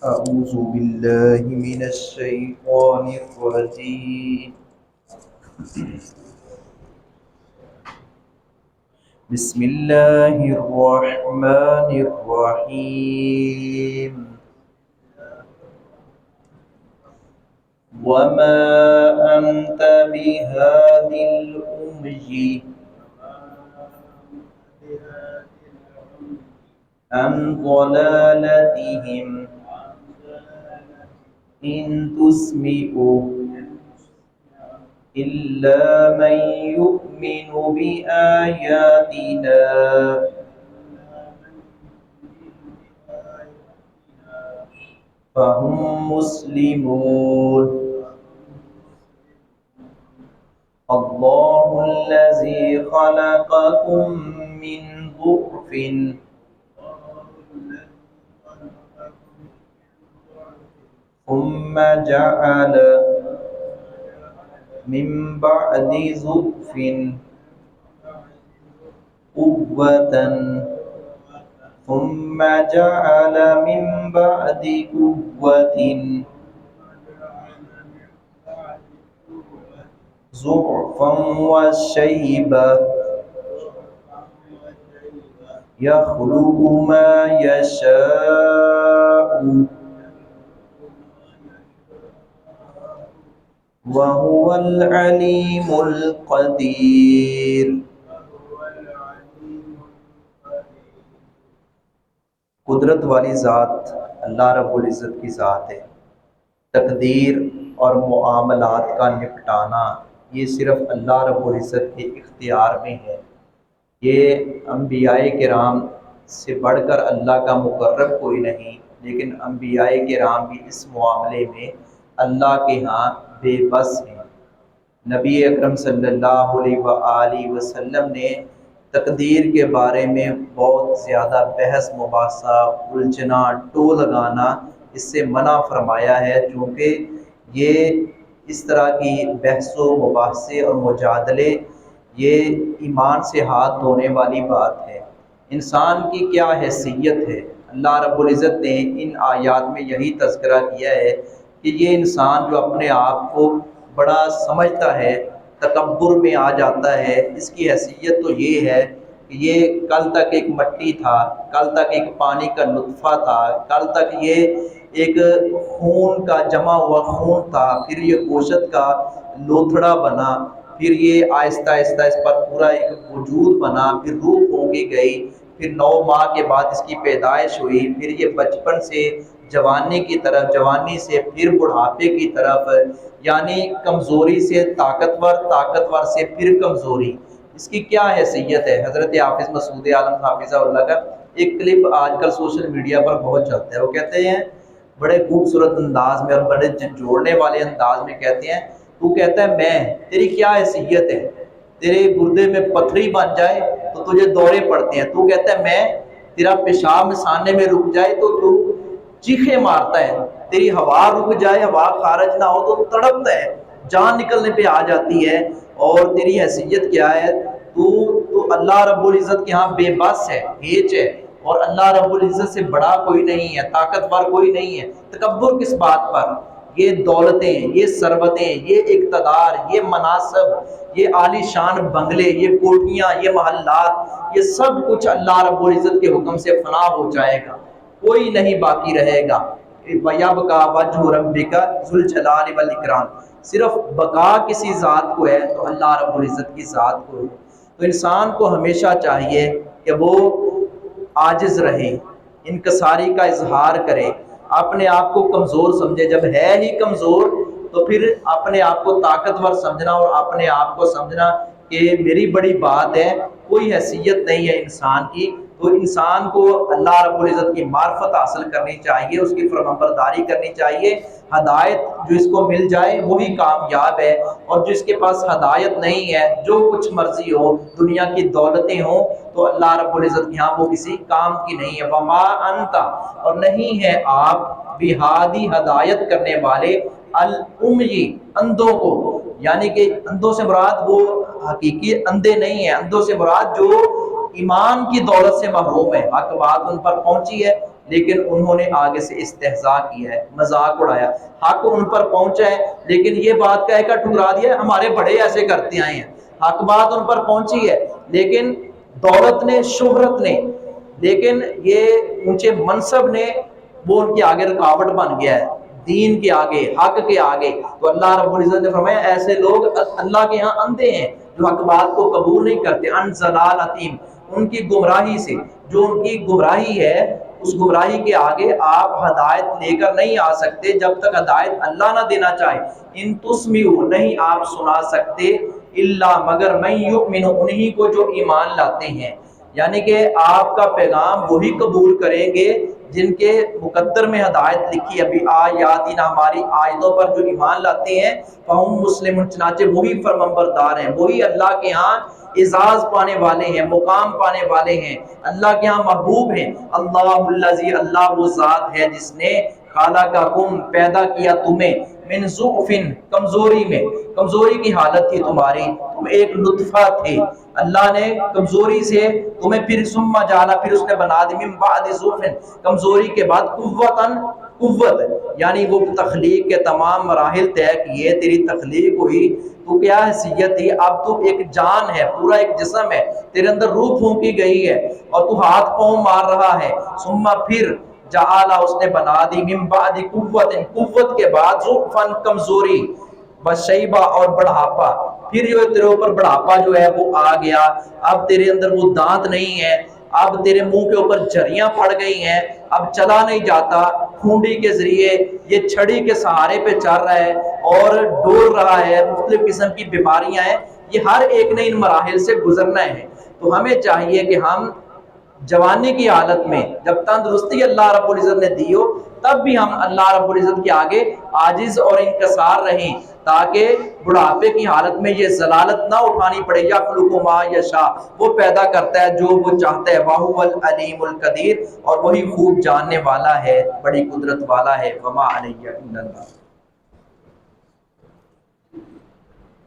أعوذ بالله من الشيطان الرجيم. بسم الله الرحمن الرحيم. وما أنت بهاد الأمي عن ضلالتهم إن تسمع إلا من يؤمن بآياتنا فهم مسلمون. الله الذي خلقكم من ضعف ثم جعل من بعد ضعف قوة ثم جعل من بعد قوة ضعفا وشيبة يخلق ما يشاء وهو العليم القدير. قدرت والی ذات اللہ رب العزت کی ذات ہے. تقدیر اور معاملات کا نپٹانا یہ صرف اللہ رب العزت کے اختیار میں ہے. یہ انبیاء کرام سے بڑھ کر اللہ کا مقرب کوئی نہیں، لیکن انبیاء کرام بھی اس معاملے میں اللہ کے ہاں بے بس ہیں. نبی اکرم صلی اللہ علیہ وآلہ وسلم نے تقدیر کے بارے میں بہت زیادہ بحث مباحثہ، الجھنا، ٹو لگانا اس سے منع فرمایا ہے، چونکہ یہ اس طرح کی بحث و مباحثے اور مجادلے یہ ایمان سے ہاتھ دھونے والی بات ہے. انسان کی کیا حیثیت ہے؟ اللہ رب العزت نے ان آیات میں یہی تذکرہ کیا ہے کہ یہ انسان جو اپنے آپ کو بڑا سمجھتا ہے، تکبر میں آ جاتا ہے، اس کی حیثیت تو یہ ہے کہ یہ کل تک ایک مٹی تھا، کل تک ایک پانی کا نطفہ تھا، کل تک یہ ایک خون کا جمع ہوا خون تھا، پھر یہ گوشت کا لوتھڑا بنا، پھر یہ آہستہ آہستہ اس پر پورا ایک وجود بنا، پھر روح ہونگی گئی، پھر 9 ماہ کے بعد اس کی پیدائش ہوئی، پھر یہ بچپن سے جوانی کی طرف، جوانی سے پھر بڑھاپے کی طرف، یعنی کمزوری سے طاقتور، طاقتور سے پھر کمزوری. اس کی کیا حیثیت ہے؟ حضرت حافظ مسعود عالم حافظہ اللہ کا ایک کلپ آج کل سوشل میڈیا پر بہت چلتا ہے. وہ کہتے ہیں بڑے خوبصورت انداز میں اور بڑے جوڑنے والے انداز میں کہتے ہیں، تو کہتا ہے میں، تیری کیا حیثیت ہے؟ تیرے گردے میں پتھری بن جائے تو تجھے دورے پڑتے ہیں. تو کہتا ہے میں، تیرا پیشاب مثانے میں رک جائے تو تو چیخیں مارتا ہے، تیری ہوا رک جائے، ہوا خارج نہ ہو تو تڑپتا ہے، جان نکلنے پہ آ جاتی ہے. اور تیری حیثیت کیا ہے؟ تو اللہ رب العزت کے ہاں بے بس ہے، ہیچ ہے، اور اللہ رب العزت سے بڑا کوئی نہیں ہے، طاقتور کوئی نہیں ہے. تکبر کس بات پر؟ یہ دولتیں، یہ ثروتیں، یہ اقتدار، یہ مناصب، یہ عالی شان بنگلے، یہ کوٹیاں، یہ محلات، یہ سب کچھ اللہ رب العزت کے حکم سے فنا ہو جائے گا، کوئی نہیں باقی رہے گا. وَيَبْقَى وَجْهُ رَبِّكَ ذُو الْجَلَالِ وَالْإِكْرَامِ. صرف بقا کسی ذات کو ہے تو اللہ رب العزت کی ذات کو ہے. تو انسان کو ہمیشہ چاہیے کہ وہ عاجز رہے، انکساری کا اظہار کرے، اپنے آپ کو کمزور سمجھے. جب ہے ہی کمزور تو پھر اپنے آپ کو طاقتور سمجھنا اور اپنے آپ کو سمجھنا کہ میری بڑی بات ہے، کوئی حیثیت نہیں ہے انسان کی. تو انسان کو اللہ رب العزت کی معرفت حاصل کرنی چاہیے، اس کی فرمانبرداری کرنی چاہیے. ہدایت جو اس کو مل جائے وہی کامیاب ہے، اور جو اس کے پاس ہدایت نہیں ہے، جو کچھ مرضی ہو، دنیا کی دولتیں ہوں، تو اللہ رب العزت کی ہاں وہ کسی کام کی نہیں ہے. وما انت، اور نہیں ہے آپ، بہادی ہدایت کرنے والے، الامی اندھوں کو. یعنی کہ اندھوں سے مراد وہ حقیقی اندھے نہیں ہیں، اندھوں سے مراد جو ایمان کی دولت سے محروم ہے. حق بات ان پر پہنچی ہے لیکن انہوں نے آگے سے استہزاء کیا ہے، مذاق اڑایا۔ حق ان پر پہنچا ہے لیکن یہ بات کہہ کر ٹھکرا دیا ہے ہمارے بڑے ایسے کرتے آئے ہیں۔ حق بات ان پر پہنچی ہے لیکن دولت نے، شہرت نے، لیکن یہ اونچے منصب نے، وہ ان کے آگے رکاوٹ بن گیا ہے، دین کے آگے، حق کے آگے۔ تو اللہ رب العزت نے فرمایا ایسے لوگ اللہ کے ہاں اندھے ہیں جو حق بات کو قبول نہیں کرتے، ان ضلالتہم، ان کی گمراہی سے، جو ان کی گمراہی ہے اس گمراہی کے آگے آپ ہدایت لے کر نہیں آ سکتے جب تک ہدایت اللہ نہ دینا چاہے۔ ان تسمعوا، نہیں آپ سنا سکتے، الا مگر من یؤمن، انہی کو جو ایمان لاتے ہیں، یعنی کہ آپ کا پیغام وہی قبول کریں گے جن کے مقدر میں ہدایت لکھی ہے، ابھی آیاتنا، ہماری آیتوں پر جو ایمان لاتے ہیں، فہم مسلمون، چنانچہ وہی فرمانبردار ہیں، وہی اللہ کے ہاں اعزاز پانے والے ہیں، مقام پانے والے ہیں، اللہ کے ہاں محبوب ہیں۔ اللہ الذی، اللہ وہ ذات ہے جس نے خلقکم، پیدا کیا تمہیں، من ضعف، کمزوری میں، کمزوری کی حالت تھی تمہاری، تم ایک نطفہ تھے، اللہ نے کمزوری سے تمہیں پھر ثم جعل، پھر اس نے بنا دی، من بعد ضعف، کمزوری کے بعد قوتاً، قوت، یعنی وہ تخلیق کے تمام مراحل طے کیے، تیری تخلیق ہوئی، تو کیا حیثیت تھی، اب تو ایک جان ہے، پورا ایک جسم ہے، تیرے اندر روح پھونکی گئی ہے اور تو ہاتھ پاؤں مار رہا ہے، ثم پھر جعل، اس نے بنا دی، من بعد قوت، قوت کے بعد ضعفاً، کمزوری، بشیبہ، اور بڑھاپا، پھر جو تیرے اوپر بڑھاپا جو ہے وہ آ گیا، اب تیرے اندر وہ دانت نہیں ہے، اب تیرے منہ کے اوپر جھریاں پڑ گئی ہیں، اب چلا نہیں جاتا، کھونڈی کے ذریعے یہ چھڑی کے سہارے پہ چل رہا ہے اور ڈول رہا ہے، مختلف قسم کی بیماریاں ہیں، یہ ہر ایک نے ان مراحل سے گزرنا ہے۔ تو ہمیں چاہیے کہ ہم جوانی کی حالت میں جب تندرستی اللہ رب العزت نے دی ہو تب بھی ہم اللہ رب العزت کے آگے عاجز اور انکسار رہیں، تاکہ بڑھاپے کی حالت میں یہ ضلالت نہ اٹھانی پڑے۔ یخلق ما یشاء، وہ پیدا کرتا ہے جو وہ چاہتا ہے، وَهُوَ الْعَلِيمُ الْقَدِيرُ، اور وہی خوب جاننے والا ہے، بڑی قدرت والا ہے۔ وَمَا عَلَيَّ إِلَّا الْبَلَاغُ۔